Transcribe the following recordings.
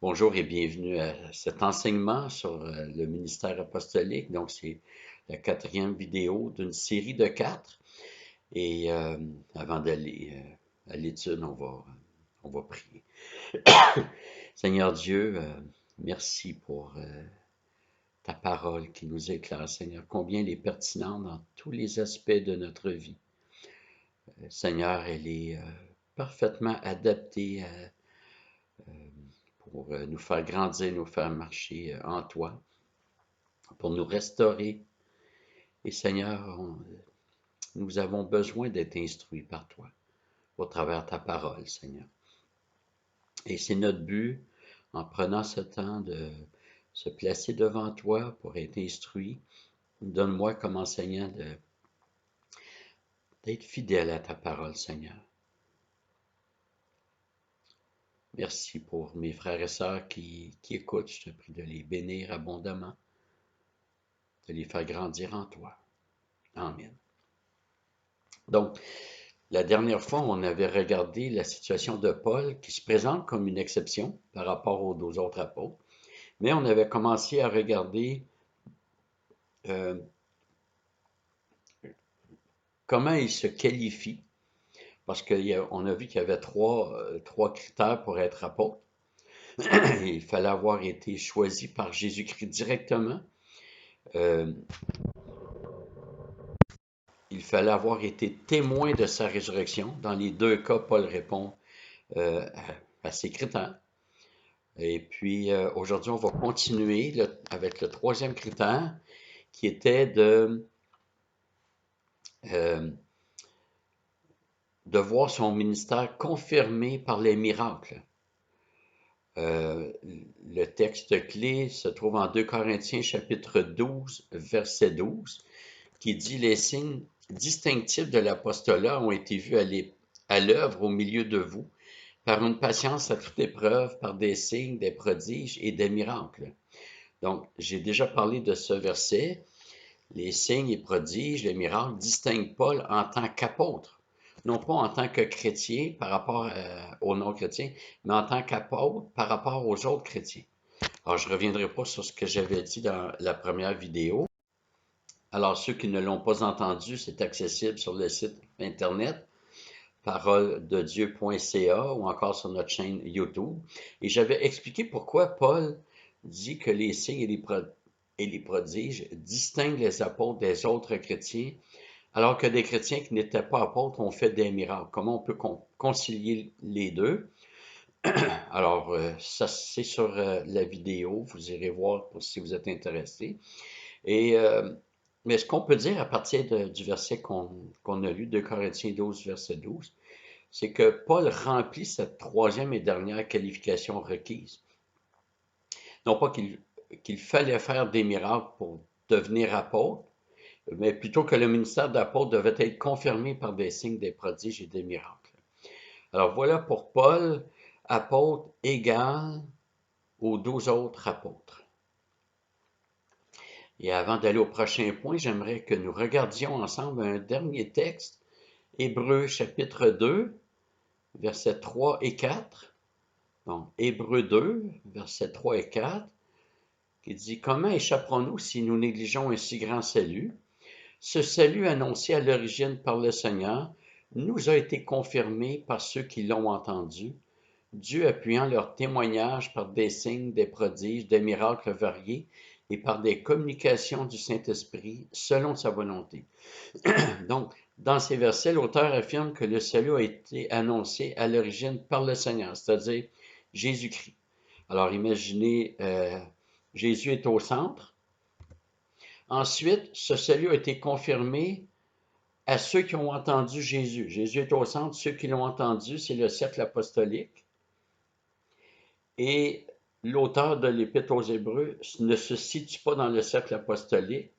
Bonjour et bienvenue à cet enseignement sur le ministère apostolique. Donc, c'est la quatrième vidéo d'une série de quatre. Et avant d'aller à l'étude, on va prier. Seigneur Dieu, merci pour ta parole qui nous éclaire, Seigneur, combien elle est pertinente dans tous les aspects de notre vie. Seigneur, elle est parfaitement adaptée pour nous faire grandir, nous faire marcher en toi, pour nous restaurer. Et Seigneur, nous avons besoin d'être instruits par toi, au travers de ta parole, Seigneur. Et c'est notre but, en prenant ce temps de se placer devant toi pour être instruit. Donne-moi comme enseignant d'être fidèle à ta parole, Seigneur. Merci pour mes frères et sœurs qui écoutent. Je te prie de les bénir abondamment, de les faire grandir en toi. Amen. Donc, la dernière fois, on avait regardé la situation de Paul qui se présente comme une exception par rapport aux deux autres apôtres, mais on avait commencé à regarder euh, comment il se qualifie, parce qu'on a vu qu'il y avait trois critères pour être apôtre. Il fallait avoir été choisi par Jésus-Christ directement. Euh, il fallait avoir été témoin de sa résurrection. Dans les deux cas, Paul répond à ces critères. Et puis aujourd'hui, on va continuer avec le troisième critère qui était euh, de voir son ministère confirmé par les miracles. Le texte clé se trouve en 2 Corinthiens chapitre 12, verset 12, qui dit « Les signes distinctifs de l'apostolat ont été vus à l'œuvre au milieu de vous, par une patience à toute épreuve, par des signes, des prodiges et des miracles. » Donc, j'ai déjà parlé de ce verset. Les signes et prodiges, les miracles distinguent Paul en tant qu'apôtre, non pas en tant que chrétien par rapport aux non-chrétiens, mais en tant qu'apôtre par rapport aux autres chrétiens. Alors, je ne reviendrai pas sur ce que j'avais dit dans la première vidéo. Alors, ceux qui ne l'ont pas entendu, c'est accessible sur le site internet parolededieu.ca ou encore sur notre chaîne YouTube. Et j'avais expliqué pourquoi Paul dit que les signes et les prodiges distinguent les apôtres des autres chrétiens, alors que des chrétiens qui n'étaient pas apôtres ont fait des miracles. Comment on peut concilier les deux? Alors, ça, c'est sur la vidéo. Vous irez voir si vous êtes intéressé. Et, mais ce qu'on peut dire à partir du verset qu'on a lu, de Corinthiens 12, verset 12, c'est que Paul remplit cette troisième et dernière qualification requise. Non pas qu'il fallait faire des miracles pour devenir apôtre, mais plutôt que le ministère d'apôtre devait être confirmé par des signes, des prodiges et des miracles. Alors voilà pour Paul, apôtre égal aux 12 autres apôtres. Et avant d'aller au prochain point, j'aimerais que nous regardions ensemble un dernier texte, Hébreux chapitre 2, versets 3 et 4. Donc, Hébreux 2, versets 3 et 4, qui dit « Comment échapperons-nous si nous négligeons un si grand salut? Ce salut annoncé à l'origine par le Seigneur nous a été confirmé par ceux qui l'ont entendu, Dieu appuyant leur témoignage par des signes, des prodiges, des miracles variés et par des communications du Saint-Esprit selon sa volonté. » Donc, dans ces versets, l'auteur affirme que le salut a été annoncé à l'origine par le Seigneur, c'est-à-dire Jésus-Christ. Alors, imaginez, Jésus est au centre. Ensuite, ce salut a été confirmé à ceux qui ont entendu Jésus. Jésus est au centre, ceux qui l'ont entendu, c'est le cercle apostolique. Et l'auteur de l'Épître aux Hébreux ne se situe pas dans le cercle apostolique,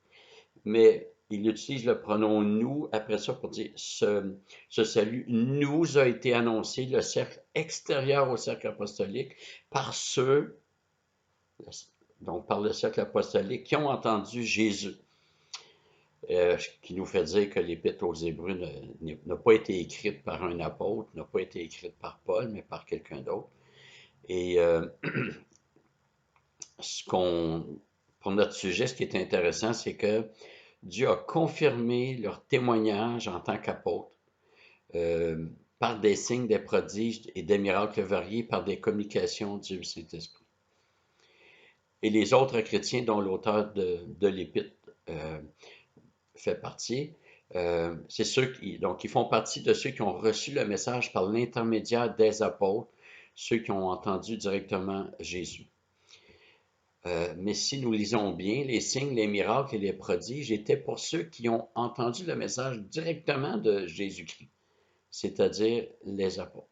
mais il utilise le pronom nous après ça pour dire ce salut nous a été annoncé, le cercle extérieur au cercle apostolique, par ceux, donc par le cercle apostolique, qui ont entendu Jésus. Qui nous fait dire que l'Épître aux Hébreux n'a pas été écrite par un apôtre, n'a pas été écrite par Paul, mais par quelqu'un d'autre. Et pour notre sujet, ce qui est intéressant, c'est que Dieu a confirmé leur témoignage en tant qu'apôtres euh, par des signes, des prodiges et des miracles variés, par des communications du Saint-Esprit. Et les autres chrétiens dont l'auteur de l'Épître fait partie, c'est ceux qui font partie de ceux qui ont reçu le message par l'intermédiaire des apôtres, ceux qui ont entendu directement Jésus. Mais si nous lisons bien, les signes, les miracles et les prodiges étaient pour ceux qui ont entendu le message directement de Jésus-Christ, c'est-à-dire les apôtres.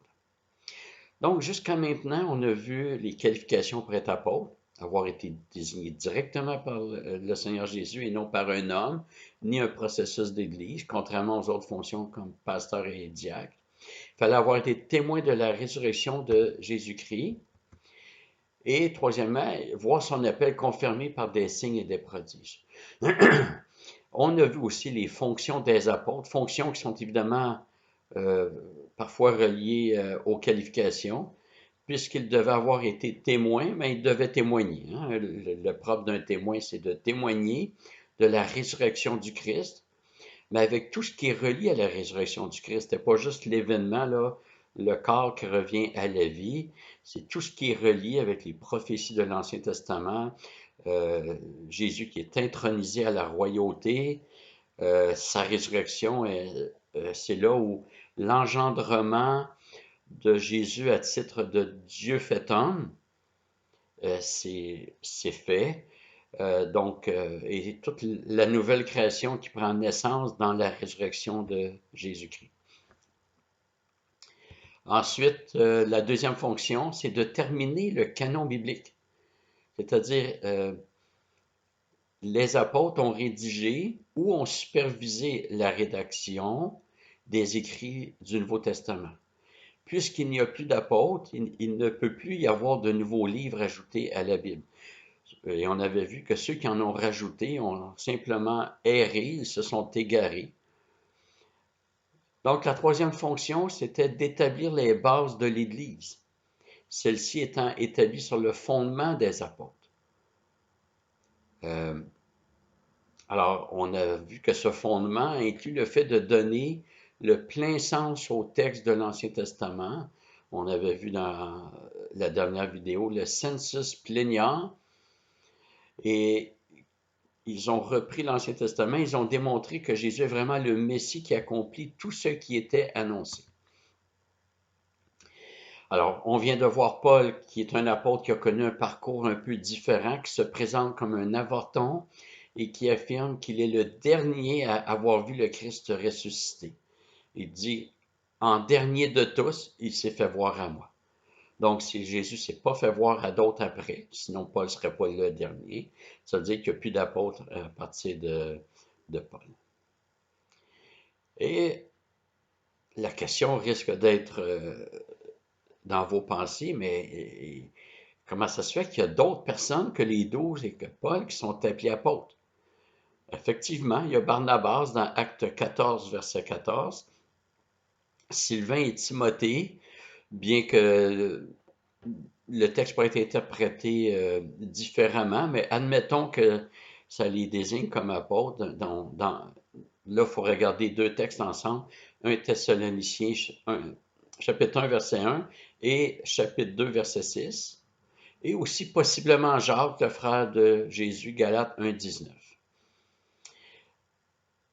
Donc, jusqu'à maintenant, on a vu les qualifications pour être apôtre, avoir été désigné directement par le Seigneur Jésus et non par un homme, ni un processus d'Église, contrairement aux autres fonctions comme pasteur et diacre. Il fallait avoir été témoin de la résurrection de Jésus-Christ. Et troisièmement, voir son appel confirmé par des signes et des prodiges. On a vu aussi les fonctions des apôtres, fonctions qui sont évidemment parfois reliées aux qualifications, puisqu'ils devaient avoir été témoins, mais ils devaient témoigner. Hein. Le propre d'un témoin, c'est de témoigner de la résurrection du Christ, mais avec tout ce qui est relié à la résurrection du Christ. Ce n'est pas juste l'événement, là, le corps qui revient à la vie, c'est tout ce qui est relié avec les prophéties de l'Ancien Testament, Jésus qui est intronisé à la royauté, sa résurrection, c'est là où l'engendrement de Jésus à titre de Dieu fait homme, c'est fait. Et toute la nouvelle création qui prend naissance dans la résurrection de Jésus-Christ. Ensuite, la deuxième fonction, c'est de terminer le canon biblique. C'est-à-dire, les apôtres ont rédigé ou ont supervisé la rédaction des écrits du Nouveau Testament. Puisqu'il n'y a plus d'apôtres, il ne peut plus y avoir de nouveaux livres ajoutés à la Bible. Et on avait vu que ceux qui en ont rajouté ont simplement erré, ils se sont égarés. Donc la troisième fonction, c'était d'établir les bases de l'Église, celle-ci étant établie sur le fondement des apôtres. Alors, on a vu que ce fondement inclut le fait de donner le plein sens au texte de l'Ancien Testament. On avait vu dans la dernière vidéo le sensus plenior. Et ils ont repris l'Ancien Testament, ils ont démontré que Jésus est vraiment le Messie qui accomplit tout ce qui était annoncé. Alors, on vient de voir Paul, qui est un apôtre qui a connu un parcours un peu différent, qui se présente comme un avorton et qui affirme qu'il est le dernier à avoir vu le Christ ressuscité. Il dit, en dernier de tous, il s'est fait voir à moi. Donc, si Jésus ne s'est pas fait voir à d'autres après, sinon Paul ne serait pas le dernier, ça veut dire qu'il n'y a plus d'apôtres à partir de Paul. Et la question risque d'être dans vos pensées, mais comment ça se fait qu'il y a d'autres personnes que les 12 et que Paul qui sont appelés apôtres? Effectivement, il y a Barnabas dans Acte 14, verset 14, Sylvain et Timothée, bien que le texte pourrait être interprété différemment, mais admettons que ça les désigne comme apôtres. Là, il faut regarder deux textes ensemble, 1 Thessaloniciens, chapitre 1, verset 1 et chapitre 2, verset 6, et aussi possiblement Jacques, le frère de Jésus, Galates 1, 19.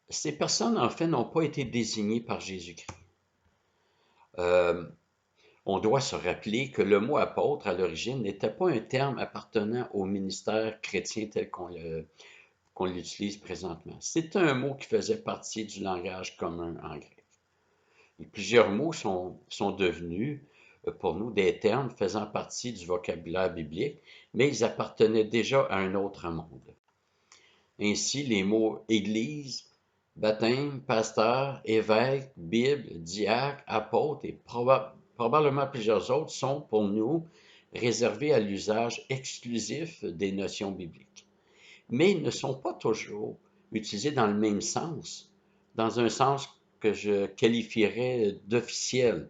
Ces personnes, en fait, n'ont pas été désignées par Jésus-Christ. On doit se rappeler que le mot apôtre, à l'origine, n'était pas un terme appartenant au ministère chrétien tel qu'on l'utilise présentement. C'était un mot qui faisait partie du langage commun en grec. Et plusieurs mots sont devenus, pour nous, des termes faisant partie du vocabulaire biblique, mais ils appartenaient déjà à un autre monde. Ainsi, les mots Église, baptême, pasteur, évêque, Bible, diacre, apôtre et probablement plusieurs autres sont pour nous réservés à l'usage exclusif des notions bibliques. Mais ils ne sont pas toujours utilisés dans le même sens, dans un sens que je qualifierais d'officiel.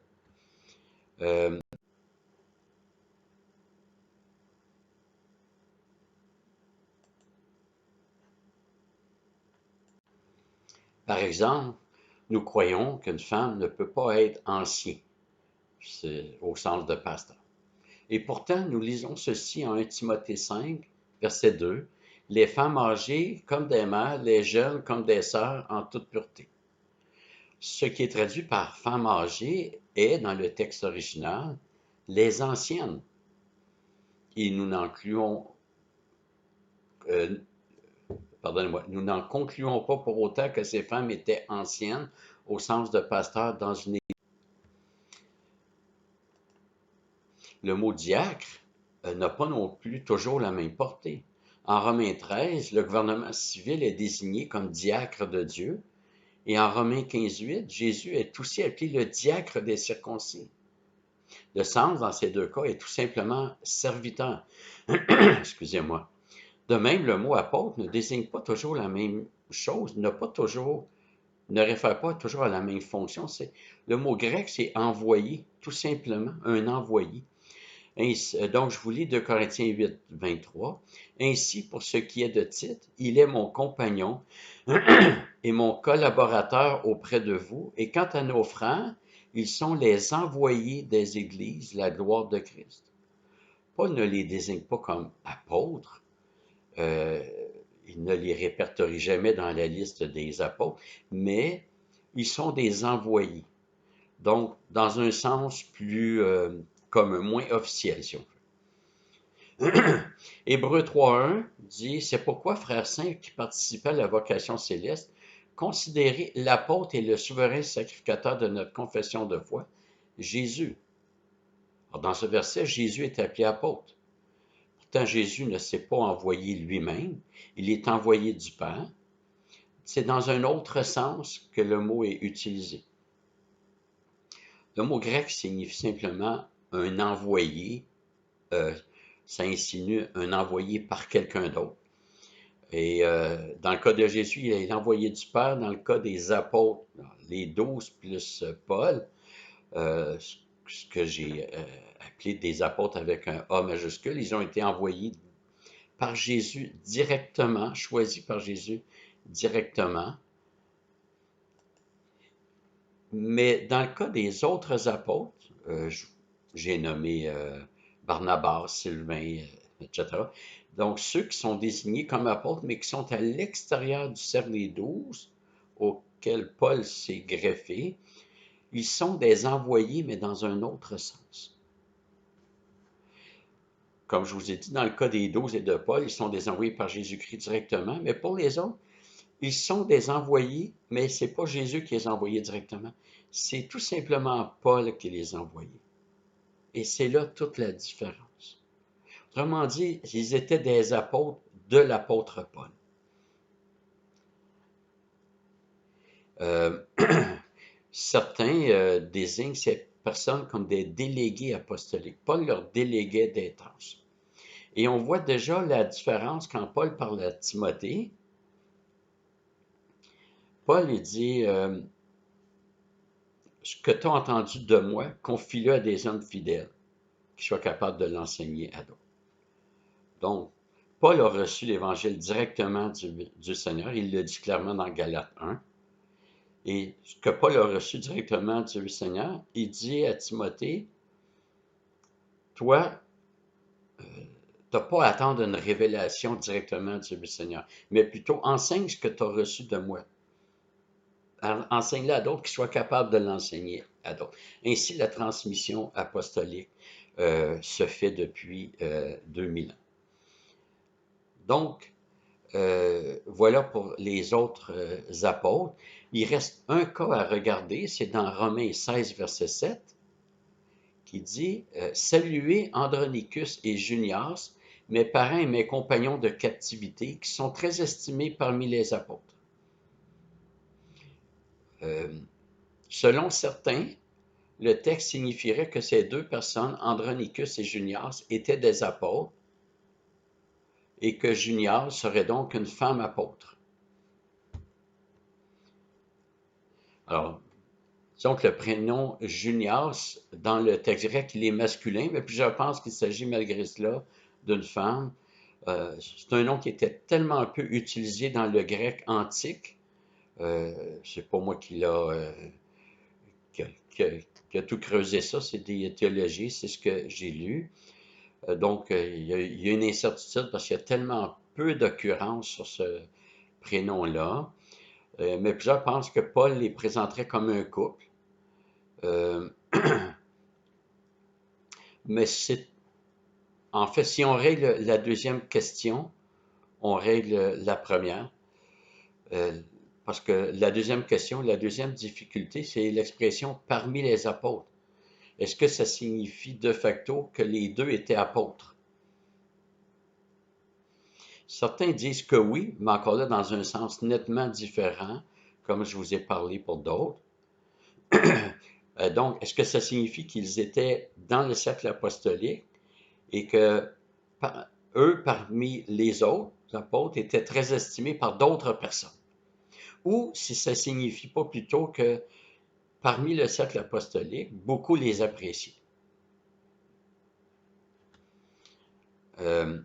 Par exemple, nous croyons qu'une femme ne peut pas être ancienne, c'est au sens de pasteur. Et pourtant, nous lisons ceci en 1 Timothée 5, verset 2, « Les femmes âgées comme des mères, les jeunes comme des sœurs en toute pureté. » Ce qui est traduit par femmes âgées est, dans le texte original, les anciennes. Et nous n'en concluons pas pour autant que ces femmes étaient anciennes au sens de pasteur dans une église. Le mot diacre n'a pas non plus toujours la même portée. En Romains 13, le gouvernement civil est désigné comme diacre de Dieu, et en Romains 15:8, Jésus est aussi appelé le diacre des circoncis. Le sens dans ces deux cas est tout simplement serviteur. Excusez-moi. De même, le mot apôtre ne désigne pas toujours la même chose, ne réfère pas toujours à la même fonction. Le mot grec, c'est envoyé, tout simplement, un envoyé. Donc, je vous lis 2 Corinthiens 8, 23. Ainsi, pour ce qui est de Tite, il est mon compagnon et mon collaborateur auprès de vous. Et quant à nos frères, ils sont les envoyés des églises, la gloire de Christ. Paul ne les désigne pas comme apôtres. Il ne les répertorie jamais dans la liste des apôtres, mais ils sont des envoyés. Donc, dans un sens plus comme moins officiel, si on veut. Hébreux 3.1 dit, « C'est pourquoi, frères saints qui participaient à la vocation céleste, considérez l'apôtre et le souverain sacrificateur de notre confession de foi, Jésus. » Alors, dans ce verset, Jésus est appelé apôtre. Pourtant, Jésus ne s'est pas envoyé lui-même, il est envoyé du Père. C'est dans un autre sens que le mot est utilisé. Le mot grec signifie simplement un envoyé, ça insinue un envoyé par quelqu'un d'autre. Et dans le cas de Jésus, il est envoyé du Père. Dans le cas des apôtres, les 12 plus Paul, ce que j'ai appelé des apôtres avec un A majuscule, ils ont été envoyés par Jésus directement, choisis par Jésus directement. Mais dans le cas des autres apôtres, j'ai nommé Barnabas, Sylvain, etc. Donc, ceux qui sont désignés comme apôtres, mais qui sont à l'extérieur du cercle des 12, auquel Paul s'est greffé, ils sont des envoyés, mais dans un autre sens. Comme je vous ai dit, dans le cas des 12 et de Paul, ils sont des envoyés par Jésus-Christ directement, mais pour les autres, ils sont des envoyés, mais ce n'est pas Jésus qui les a envoyés directement. C'est tout simplement Paul qui les a envoyés. Et c'est là toute la différence. Autrement dit, ils étaient des apôtres de l'apôtre Paul. Certains désignent ces personnes comme des délégués apostoliques. Paul leur déléguait des tâches. Et on voit déjà la différence quand Paul parle à Timothée. Paul il dit ce que tu as entendu de moi, confie-le à des hommes fidèles qui soient capables de l'enseigner à d'autres. Donc, Paul a reçu l'Évangile directement du Seigneur. Il le dit clairement dans Galates 1. Et ce que Paul a reçu directement du Seigneur, il dit à Timothée, toi, tu n'as pas à attendre une révélation directement du Seigneur, mais plutôt enseigne ce que tu as reçu de moi. Enseigne-le à d'autres qui soient capables de l'enseigner à d'autres. Ainsi, la transmission apostolique se fait depuis 2000 ans. Donc, voilà pour les autres apôtres. Il reste un cas à regarder, c'est dans Romains 16, verset 7, qui dit « Saluez Andronicus et Junias, mes parents et mes compagnons de captivité, qui sont très estimés parmi les apôtres. » Selon certains, le texte signifierait que ces deux personnes, Andronicus et Junias, étaient des apôtres et que Junias serait donc une femme apôtre. Alors, disons que le prénom Junias, dans le texte grec, il est masculin, mais puis je pense qu'il s'agit malgré cela d'une femme. C'est un nom qui était tellement peu utilisé dans le grec antique C'est pas moi qui a, qui a- qui a tout creusé ça, c'est des théologies, c'est ce que j'ai lu. Donc, il y a une incertitude parce qu'il y a tellement peu d'occurrences sur ce prénom-là. Mais plusieurs pensent que Paul les présenterait comme un couple. Euh, mais c'est, en fait, si on règle la deuxième question, on règle la première. Euh, Parce que la deuxième question, la deuxième difficulté, c'est l'expression parmi les apôtres. Est-ce que ça signifie de facto que les deux étaient apôtres? Certains disent que oui, mais encore là, dans un sens nettement différent, comme je vous ai parlé pour d'autres. Donc, est-ce que ça signifie qu'ils étaient dans le cercle apostolique et que eux, parmi les autres apôtres, étaient très estimés par d'autres personnes? Ou si ça signifie pas plutôt que parmi le cercle apostolique, beaucoup les appréciaient. Euh,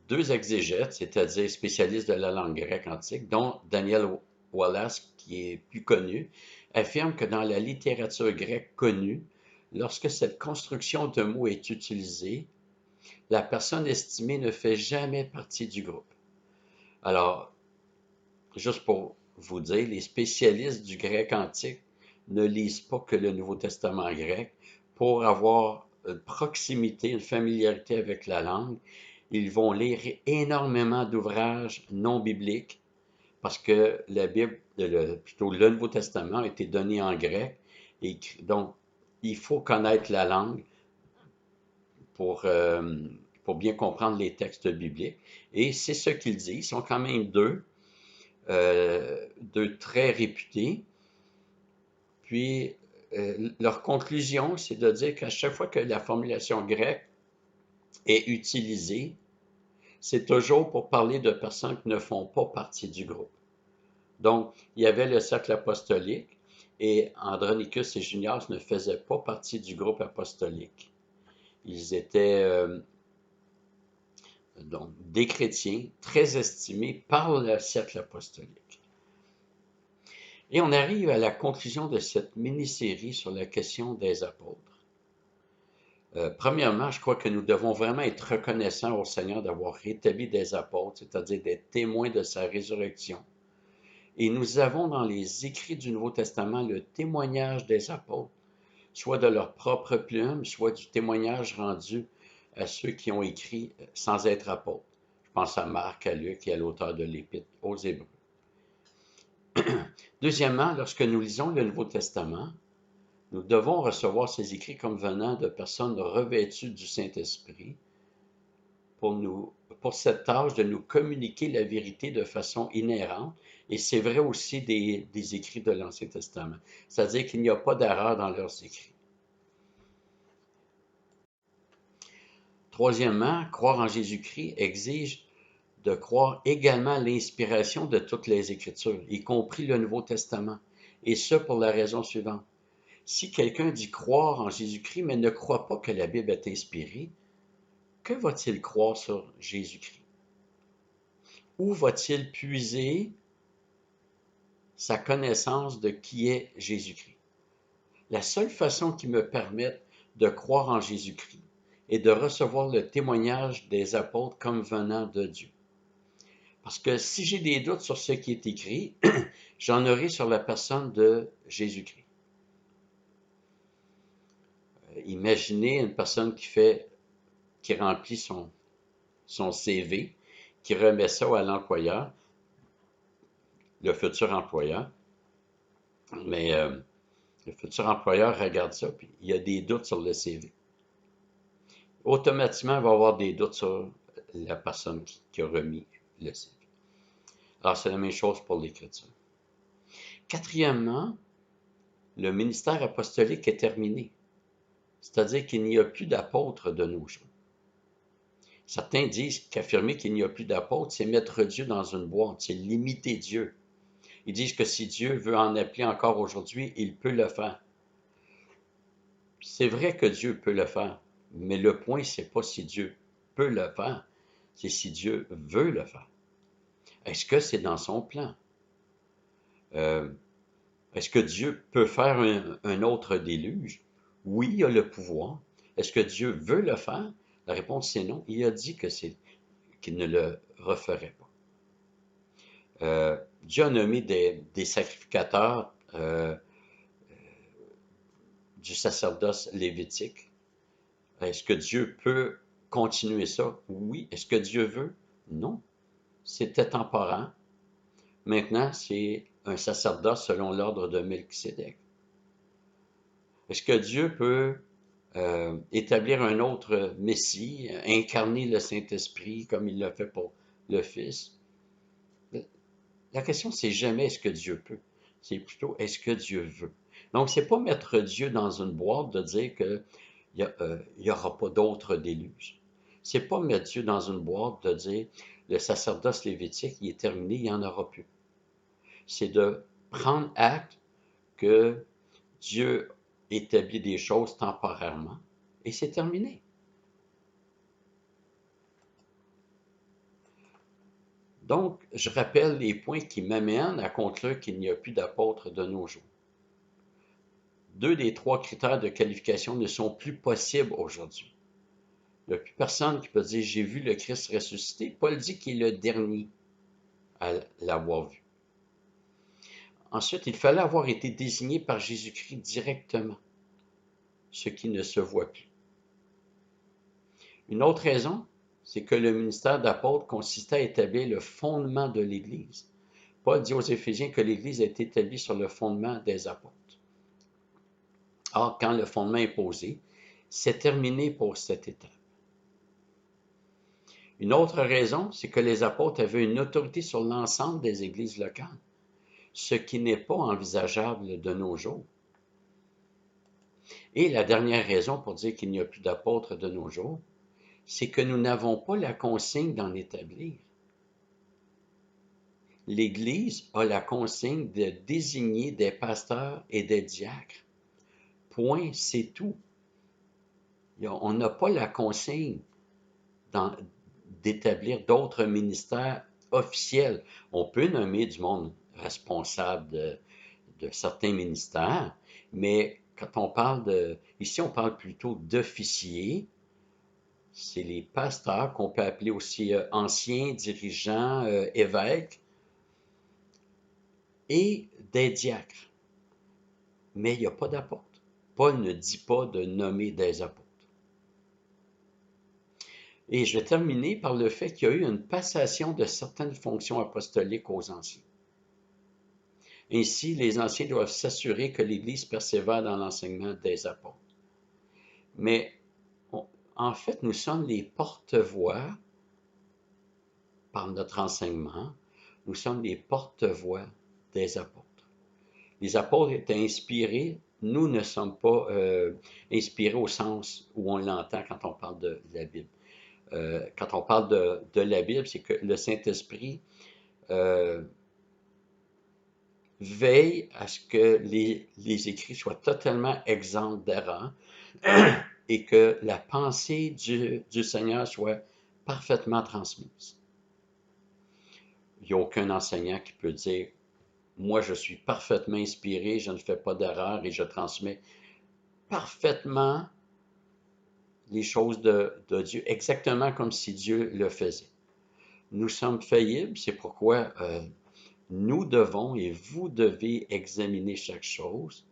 Deux exégètes, c'est-à-dire spécialistes de la langue grecque antique, dont Daniel Wallace, qui est plus connu, affirment que dans la littérature grecque connue, lorsque cette construction de mots est utilisée, la personne estimée ne fait jamais partie du groupe. Alors, juste pour vous dire, les spécialistes du grec antique ne lisent pas que le Nouveau Testament grec pour avoir une proximité, une familiarité avec la langue. Ils vont lire énormément d'ouvrages non bibliques parce que la Bible, plutôt le Nouveau Testament a été donné en grec et donc il faut connaître la langue pour, euh, pour bien comprendre les textes bibliques. Et c'est ce qu'ils disent. Ils sont quand même deux très réputés. Puis, leur conclusion, c'est de dire qu'à chaque fois que la formulation grecque est utilisée, c'est toujours pour parler de personnes qui ne font pas partie du groupe. Donc, il y avait le cercle apostolique et Andronicus et Junias ne faisaient pas partie du groupe apostolique. Ils étaient donc des chrétiens très estimés par le cercle apostolique. Et on arrive à la conclusion de cette mini-série sur la question des apôtres. Premièrement, je crois que nous devons vraiment être reconnaissants au Seigneur d'avoir rétabli des apôtres, c'est-à-dire des témoins de sa résurrection. Et nous avons dans les écrits du Nouveau Testament le témoignage des apôtres, soit de leur propre plume, soit du témoignage rendu à ceux qui ont écrit sans être apôtres. Je pense à Marc, à Luc et à l'auteur de l'Épître aux Hébreux. Deuxièmement, lorsque nous lisons le Nouveau Testament, nous devons recevoir ces écrits comme venant de personnes revêtues du Saint-Esprit pour cette tâche de nous communiquer la vérité de façon inhérente. Et c'est vrai aussi des écrits de l'Ancien Testament. C'est-à-dire qu'il n'y a pas d'erreur dans leurs écrits. Troisièmement, croire en Jésus-Christ exige de croire également à l'inspiration de toutes les Écritures, y compris le Nouveau Testament. Et ce, pour la raison suivante. Si quelqu'un dit croire en Jésus-Christ, mais ne croit pas que la Bible est inspirée, que va-t-il croire sur Jésus-Christ? Où va-t-il puiser sa connaissance de qui est Jésus-Christ? La seule façon qui me permette de croire en Jésus-Christ est de recevoir le témoignage des apôtres comme venant de Dieu. Parce que si j'ai des doutes sur ce qui est écrit, j'en aurai sur la personne de Jésus-Christ. Imaginez une personne qui remplit son CV, qui remet ça à l'employeur, le futur employeur, mais le futur employeur regarde ça, puis il y a des doutes sur le CV. Automatiquement, il va avoir des doutes sur la personne qui a remis le CV. Alors, c'est la même chose pour l'Écriture. Quatrièmement, le ministère apostolique est terminé. C'est-à-dire qu'il n'y a plus d'apôtres de nos jours. Certains disent qu'affirmer qu'il n'y a plus d'apôtres, c'est mettre Dieu dans une boîte, c'est limiter Dieu. Ils disent que si Dieu veut en appeler encore aujourd'hui, il peut le faire. C'est vrai que Dieu peut le faire, mais le point, c'est pas si Dieu peut le faire, c'est si Dieu veut le faire. Est-ce que c'est dans son plan? Euh, Est-ce que Dieu peut faire un autre déluge? Oui, il a le pouvoir. Est-ce que Dieu veut le faire? La réponse c'est non. Il a dit qu'il ne le referait pas. Dieu a nommé des sacrificateurs du sacerdoce lévitique. Est-ce que Dieu peut continuer ça? Oui. Est-ce que Dieu veut? Non. C'était temporaire. Maintenant, c'est un sacerdoce selon l'ordre de Melchisédek. Est-ce que Dieu peut établir un autre Messie, incarner le Saint-Esprit comme il l'a fait pour le Fils? La question, c'est jamais est-ce que Dieu peut, c'est plutôt est-ce que Dieu veut. Donc, c'est pas mettre Dieu dans une boîte de dire qu'il n'y aura pas d'autres déluges. C'est pas mettre Dieu dans une boîte de dire le sacerdoce lévitique, il est terminé, il n'y en aura plus. C'est de prendre acte que Dieu établit des choses temporairement et c'est terminé. Donc, je rappelle les points qui m'amènent à conclure qu'il n'y a plus d'apôtres de nos jours. 2 des 3 critères de qualification ne sont plus possibles aujourd'hui. Il n'y a plus personne qui peut dire j'ai vu le Christ ressuscité. Paul dit qu'il est le dernier à l'avoir vu. Ensuite, il fallait avoir été désigné par Jésus-Christ directement, ce qui ne se voit plus. Une autre raison, c'est que le ministère d'apôtre consistait à établir le fondement de l'Église. Paul dit aux Éphésiens que l'Église a été établie sur le fondement des apôtres. Or, quand le fondement est posé, c'est terminé pour cette étape. Une autre raison, c'est que les apôtres avaient une autorité sur l'ensemble des églises locales, ce qui n'est pas envisageable de nos jours. Et la dernière raison pour dire qu'il n'y a plus d'apôtres de nos jours, c'est que nous n'avons pas la consigne d'en établir. L'Église a la consigne de désigner des pasteurs et des diacres. Point, c'est tout. On n'a pas la consigne d'établir d'autres ministères officiels. On peut nommer du monde responsable de certains ministères, mais quand on parle ici on parle plutôt d'officiers, c'est les pasteurs qu'on peut appeler aussi anciens dirigeants, évêques, et des diacres. Mais il n'y a pas d'apôtres. Paul ne dit pas de nommer des apôtres. Et je vais terminer par le fait qu'il y a eu une passation de certaines fonctions apostoliques aux anciens. Ainsi, les anciens doivent s'assurer que l'Église persévère dans l'enseignement des apôtres. Mais en fait, nous sommes les porte-voix par notre enseignement. Nous sommes les porte-voix des apôtres. Les apôtres étaient inspirés. Nous ne sommes pas inspirés au sens où on l'entend quand on parle de la Bible. Quand on parle de la Bible, c'est que le Saint-Esprit veille à ce que les écrits soient totalement exempts d'erreur et que la pensée du Seigneur soit parfaitement transmise. Il n'y a aucun enseignant qui peut dire « Moi, je suis parfaitement inspiré, je ne fais pas d'erreur et je transmets parfaitement les choses de Dieu, exactement comme si Dieu le faisait. » Nous sommes faillibles, c'est pourquoi nous devons et vous devez examiner chaque chose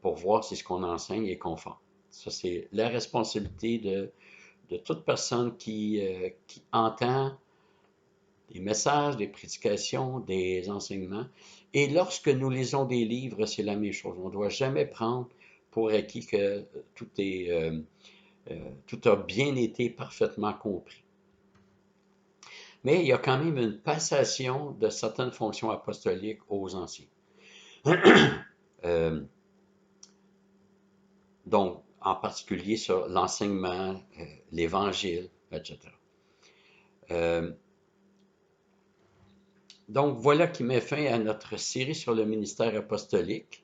pour voir si ce qu'on enseigne est conforme. Ça, c'est la responsabilité de toute personne qui entend des messages, des prédications, des enseignements. Et lorsque nous lisons des livres, c'est la même chose. On ne doit jamais prendre pour acquis que tout a bien été parfaitement compris. Mais il y a quand même une passation de certaines fonctions apostoliques aux anciens. Donc, en particulier sur l'enseignement, l'Évangile, etc. Donc, voilà qui met fin à notre série sur le ministère apostolique.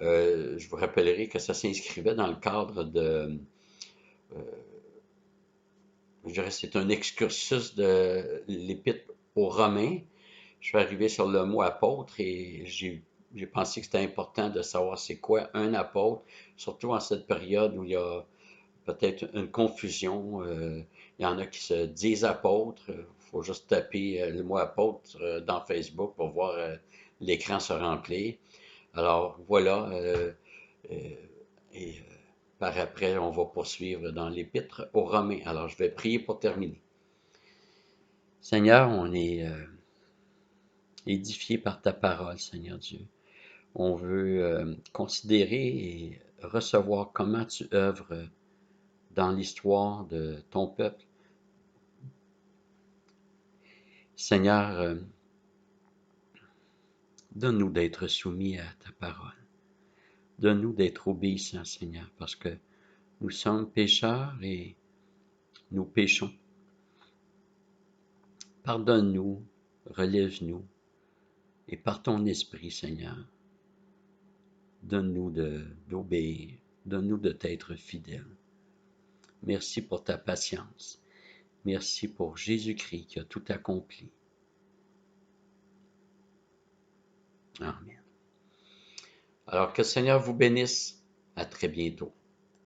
Je vous rappellerai que ça s'inscrivait dans le cadre de... je dirais c'est un excursus de l'Épître aux Romains. je suis arrivé sur le mot apôtre et j'ai pensé que c'était important de savoir c'est quoi un apôtre, surtout en cette période où il y a peut-être une confusion. Il y en a qui se disent apôtres. Il faut juste taper le mot apôtre dans Facebook pour voir l'écran se remplir. Alors voilà, euh, et par après, on va poursuivre dans l'Épître aux Romains. Alors je vais prier pour terminer. Seigneur, on est édifié par ta parole, Seigneur Dieu. On veut considérer et recevoir comment tu œuvres dans l'histoire de ton peuple. Seigneur, donne-nous d'être soumis à ta parole. Donne-nous d'être obéissants, Seigneur, parce que nous sommes pécheurs et nous péchons. Pardonne-nous, relève-nous, et par ton esprit, Seigneur, donne-nous d'obéir, donne-nous de t'être fidèles. Merci pour ta patience. Merci pour Jésus-Christ qui a tout accompli. Amen. Alors que le Seigneur vous bénisse. À très bientôt.